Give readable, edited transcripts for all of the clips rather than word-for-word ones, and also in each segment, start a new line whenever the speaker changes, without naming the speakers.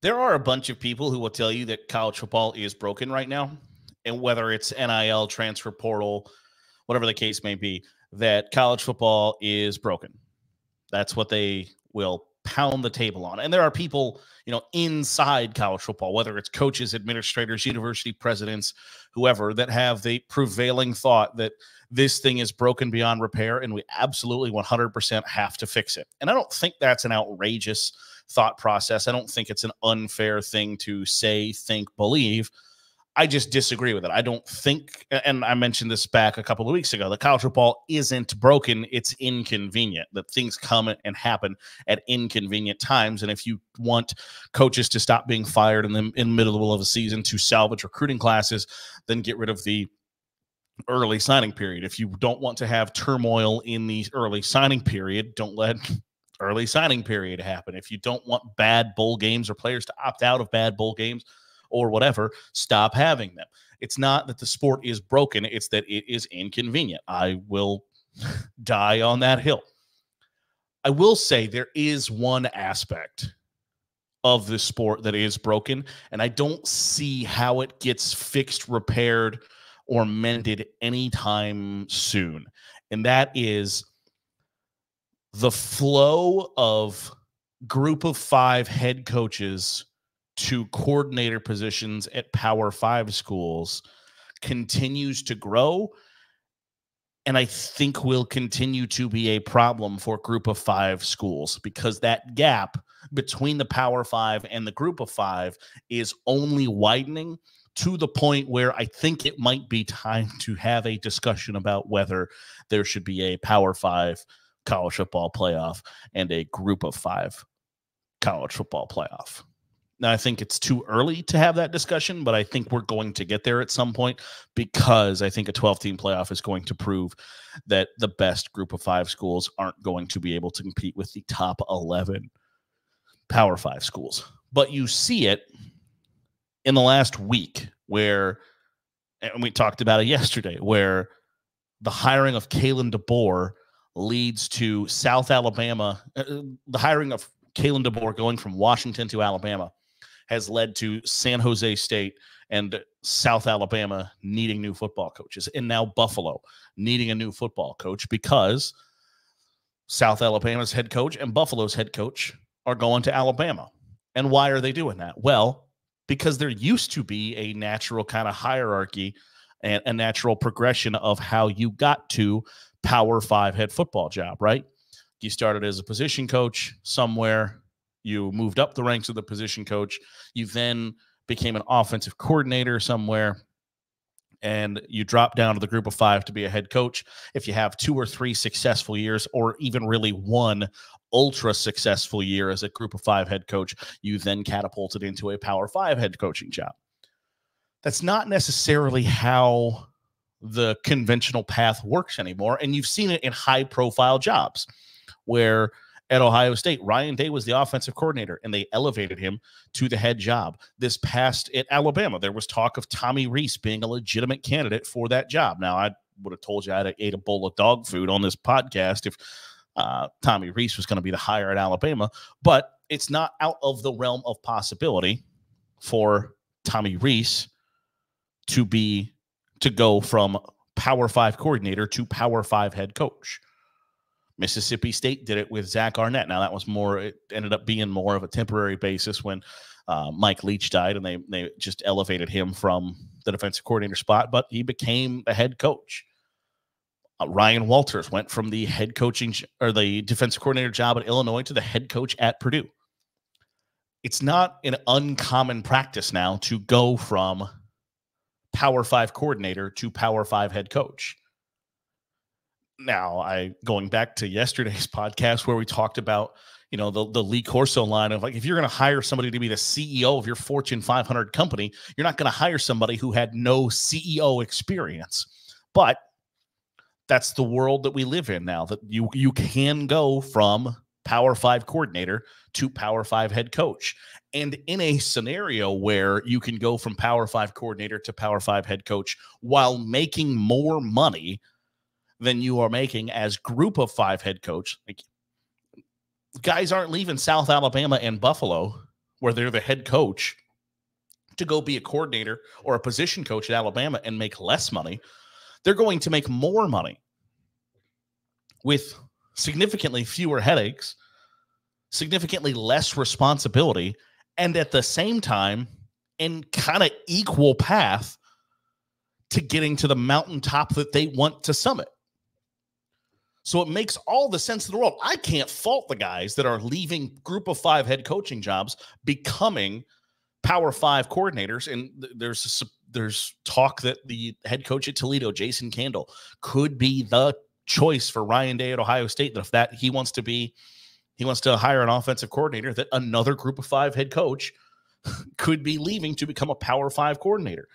There are a bunch of people who will tell you that college football is broken right now, and whether it's NIL, transfer portal, whatever the case may be, that college football is broken. That's what they will pound the table on. And there are people, inside college football, whether it's coaches, administrators, university presidents, whoever, that have the prevailing thought that this thing is broken beyond repair and we absolutely 100% have to fix it. And I don't think that's an outrageous thought process. I don't think it's an unfair thing to say, think, believe. I just disagree with it. I don't think, and I mentioned this back a couple of weeks ago, that college football isn't broken. It's inconvenient, that things come and happen at inconvenient times. And if you want coaches to stop being fired in the middle of a season to salvage recruiting classes, then get rid of the early signing period. If you don't want to have turmoil in the early signing period, don't let early signing period happen. If you don't want bad bowl games or players to opt out of bad bowl games, or whatever, stop having them. It's not that the sport is broken. It's that it is inconvenient. I will die on that hill. I will say there is one aspect of the sport that is broken, and I don't see how it gets fixed, repaired, or mended anytime soon. And that is the flow of group of 5 head coaches to coordinator positions at Power 5 schools continues to grow, and I think will continue to be a problem for group of 5 schools, because that gap between the Power 5 and the group of 5 is only widening to the point where I think it might be time to have a discussion about whether there should be a Power 5 college football playoff and a group of 5 college football playoff. Now, I think it's too early to have that discussion, but I think we're going to get there at some point, because I think a 12-team playoff is going to prove that the best group of 5 schools aren't going to be able to compete with the top 11 Power 5 schools. But you see it in the last week where, and we talked about it yesterday, where the hiring of Kalen DeBoer leads to South Alabama, the hiring of Kalen DeBoer going from Washington to Alabama has led to San Jose State and South Alabama needing new football coaches, and now Buffalo needing a new football coach, because South Alabama's head coach and Buffalo's head coach are going to Alabama. And why are they doing that? Well, because there used to be a natural kind of hierarchy and a natural progression of how you got to Power 5 head football job, right? You started as a position coach somewhere. You moved up the ranks of the position coach. You then became an offensive coordinator somewhere, and you drop down to the group of 5 to be a head coach. If you have 2 or 3 successful years, or even really one ultra successful year as a group of 5 head coach, you then catapulted into a Power 5 head coaching job. That's not necessarily how the conventional path works anymore, and you've seen it in high-profile jobs, where at Ohio State, Ryan Day was the offensive coordinator, and they elevated him to the head job. This past at Alabama, there was talk of Tommy Rees being a legitimate candidate for that job. Now, I would have told you I'd ate a bowl of dog food on this podcast if Tommy Rees was going to be the hire at Alabama, but it's not out of the realm of possibility for Tommy Rees to go from Power 5 coordinator to Power 5 head coach. Mississippi State did it with Zach Arnett. Now, it ended up being more of a temporary basis when Mike Leach died, and they just elevated him from the defensive coordinator spot, but he became the head coach. Ryan Walters went from the head coaching or the defensive coordinator job at Illinois to the head coach at Purdue. It's not an uncommon practice now to go from Power 5 coordinator to Power 5 head coach. Now, going back to yesterday's podcast where we talked about, the Lee Corso line of, like, if you're going to hire somebody to be the CEO of your Fortune 500 company, you're not going to hire somebody who had no CEO experience. But that's the world that we live in now, that you can go from Power 5 coordinator to Power 5 head coach. And in a scenario where you can go from Power 5 coordinator to Power 5 head coach while making more money than you are making as group of 5 head coach, like, guys aren't leaving South Alabama and Buffalo where they're the head coach, to go be a coordinator or a position coach at Alabama and make less money. They're going to make more money with significantly fewer headaches, significantly less responsibility, and at the same time, in kind of equal path to getting to the mountaintop that they want to summit. So it makes all the sense in the world. I can't fault the guys that are leaving Group of 5 head coaching jobs, becoming Power 5 coordinators. And there's talk that the head coach at Toledo, Jason Candle, could be the choice for Ryan Day at Ohio State. That if he wants to hire an offensive coordinator, that another Group of 5 head coach could be leaving to become a Power 5 coordinator.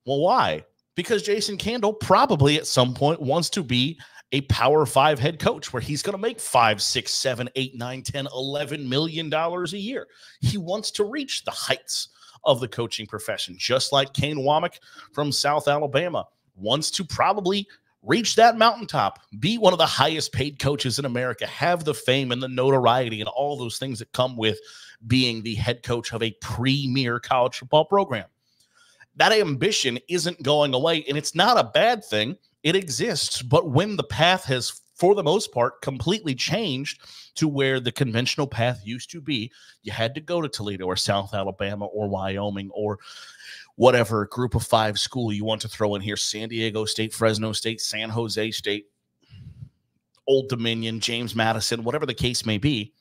Well, why? Because Jason Candle probably at some point wants to be a Power 5 head coach where he's going to make $5, $6, $7, $8, $9, $10, $11 million a year. He wants to reach the heights of the coaching profession, just like Kane Womack from South Alabama wants to probably reach that mountaintop, be one of the highest paid coaches in America, have the fame and the notoriety and all those things that come with being the head coach of a premier college football program. That ambition isn't going away, and it's not a bad thing. It exists, but when the path has, for the most part, completely changed to where the conventional path used to be, you had to go to Toledo or South Alabama or Wyoming or whatever Group of 5 school you want to throw in here, San Diego State, Fresno State, San Jose State, Old Dominion, James Madison, whatever the case may be.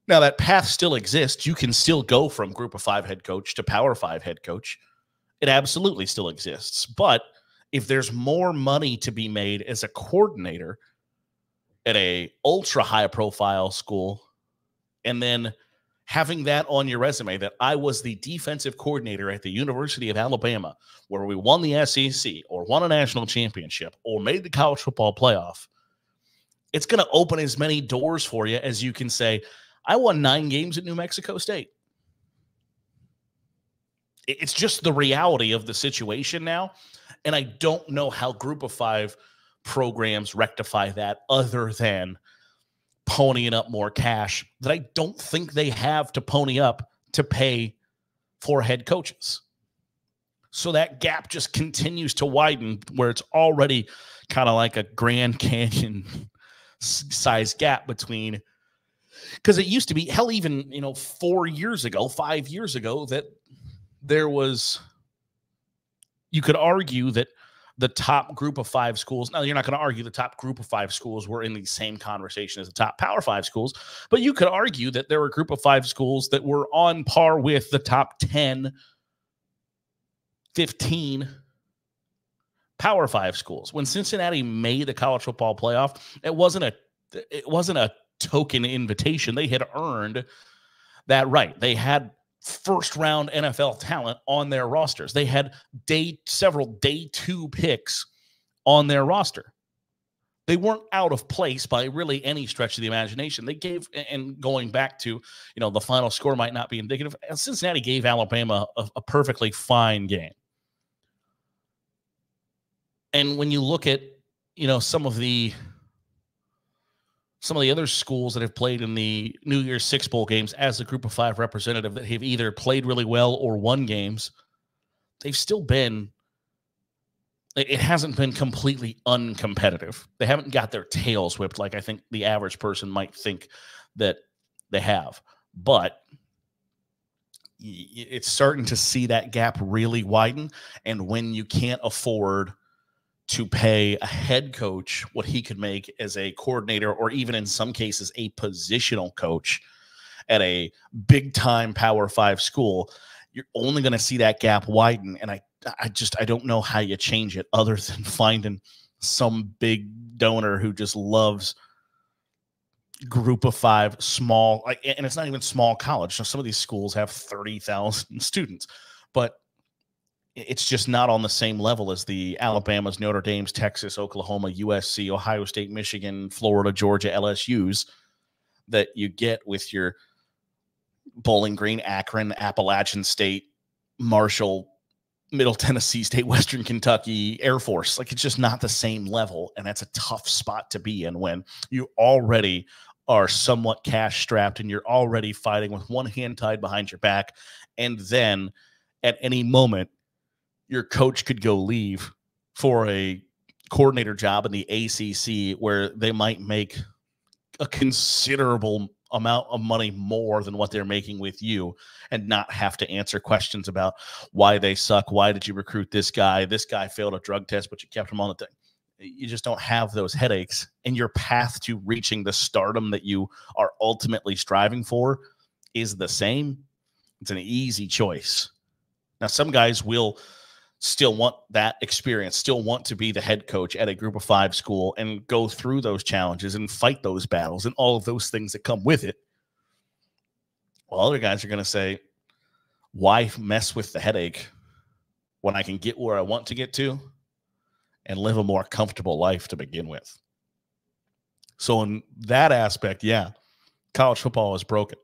Now, that path still exists. You can still go from Group of 5 head coach to Power 5 head coach. It absolutely still exists. But if there's more money to be made as a coordinator at a ultra high profile school, and then having that on your resume that I was the defensive coordinator at the University of Alabama, where we won the SEC or won a national championship or made the college football playoff, it's going to open as many doors for you as you can say, I won 9 games at New Mexico State. It's just the reality of the situation now. And I don't know how Group of 5 programs rectify that other than ponying up more cash that I don't think they have to pony up to pay for head coaches. So that gap just continues to widen where it's already kind of like a Grand Canyon size gap between, because it used to be, hell, even 4 years ago, 5 years ago, that there was, you could argue that the top Group of 5 schools, now you're not going to argue the top Group of 5 schools were in the same conversation as the top Power 5 schools, but you could argue that there were a Group of 5 schools that were on par with the top 10, 15 Power 5 schools. When Cincinnati made the college football playoff, it wasn't a token invitation. They had earned that right. They had first-round NFL talent on their rosters. They had several day 2 picks on their roster. They weren't out of place by really any stretch of the imagination. They gave, and going back to, the final score might not be indicative, Cincinnati gave Alabama a perfectly fine game. And when you look at, some of the other schools that have played in the New Year's Six Bowl games as a Group of 5 representative that have either played really well or won games, they've still been, it hasn't been completely uncompetitive. They haven't got their tails whipped like I think the average person might think that they have. But it's starting to see that gap really widen. And when you can't afford to pay a head coach what he could make as a coordinator, or even in some cases a positional coach at a big-time Power 5 school, you're only going to see that gap widen. And I don't know how you change it other than finding some big donor who just loves Group of 5 small, and it's not even small college. So some of these schools have 30,000 students, but it's just not on the same level as the Alabamas, Notre Dames, Texas, Oklahoma, USC, Ohio State, Michigan, Florida, Georgia, LSUs that you get with your Bowling Green, Akron, Appalachian State, Marshall, Middle Tennessee State, Western Kentucky, Air Force. Like, it's just not the same level, and that's a tough spot to be in when you already are somewhat cash strapped and you're already fighting with one hand tied behind your back. And then at any moment, your coach could go leave for a coordinator job in the ACC where they might make a considerable amount of money more than what they're making with you and not have to answer questions about why they suck. Why did you recruit this guy? This guy failed a drug test, but you kept him on the thing. You just don't have those headaches, and your path to reaching the stardom that you are ultimately striving for is the same. It's an easy choice. Now, some guys will still want that experience, still want to be the head coach at a group of 5 school and go through those challenges and fight those battles and all of those things that come with it. Well, other guys are going to say, why mess with the headache when I can get where I want to get to and live a more comfortable life to begin with? So in that aspect, yeah, college football is broken.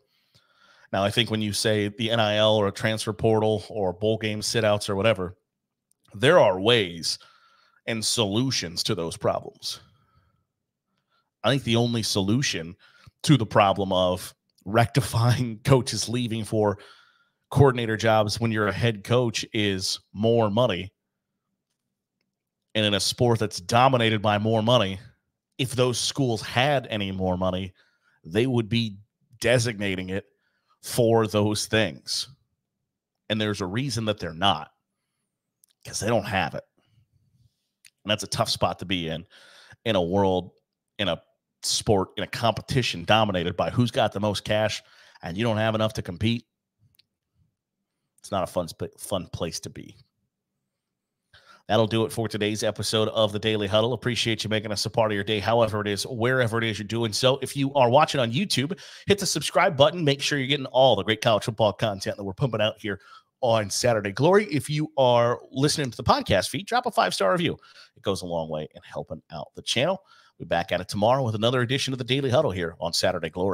Now, I think when you say the NIL or a transfer portal or bowl game sit-outs or whatever, there are ways and solutions to those problems. I think the only solution to the problem of rectifying coaches leaving for coordinator jobs when you're a head coach is more money. And in a sport that's dominated by more money, if those schools had any more money, they would be designating it for those things. And there's a reason that they're not, because they don't have it. And that's a tough spot to be in a world, in a sport, in a competition dominated by who's got the most cash, and you don't have enough to compete. It's not a fun place to be. That'll do it for today's episode of the Daily Huddle. Appreciate you making us a part of your day, however it is, wherever it is you're doing so. If you are watching on YouTube, hit the subscribe button. Make sure you're getting all the great college football content that we're pumping out here on Saturday Glory. If you are listening to the podcast feed, drop a 5-star review. It goes a long way in helping out the channel. We'll be back at it tomorrow with another edition of the Daily Huddle here on Saturday Glory.